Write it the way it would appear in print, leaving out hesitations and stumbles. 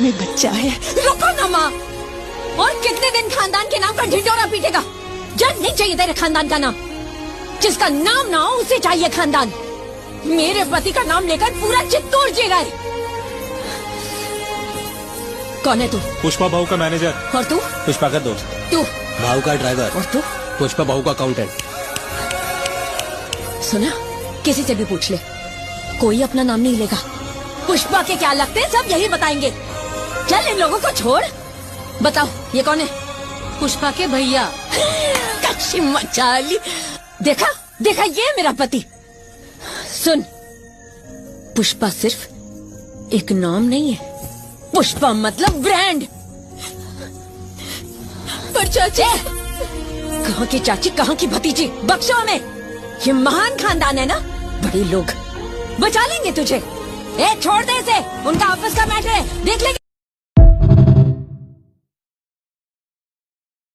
में बच्चा है। रुको ना माँ, और कितने दिन खानदान के नाम का ढिंढोरा पीटेगा? जब नहीं चाहिए तेरे खानदान का नाम, जिसका नाम ना हो उसे चाहिए खानदान। मेरे पति का नाम लेकर पूरा चित्तौड़ जी रहा है। कौन है तू? पुष्पा बहू का मैनेजर। और तू? पुष्पा का दोस्त। तू? भाऊ का ड्राइवर। और तू? पुष्पा बहू का अकाउंटेंट। सुना, किसी से भी पूछ ले, कोई अपना नाम नहीं लेगा। पुष्पा के क्या लगते हैं सब यही बताएंगे। चल इन लोगों को छोड़, बताओ ये कौन है? पुष्पा के भैया। कच्ची मचाली। देखा देखा, ये मेरा पति। सुन, पुष्पा सिर्फ एक नाम नहीं है, पुष्पा मतलब ब्रांड। पर चाची, कहाँ की चाची कहाँ की भतीजी, बख्शो हमें। ये महान खानदान है ना, बड़े लोग बचा लेंगे तुझे। छोड़ दे इसे, उनका ऑफिस का मैटर है, देख लेंगे।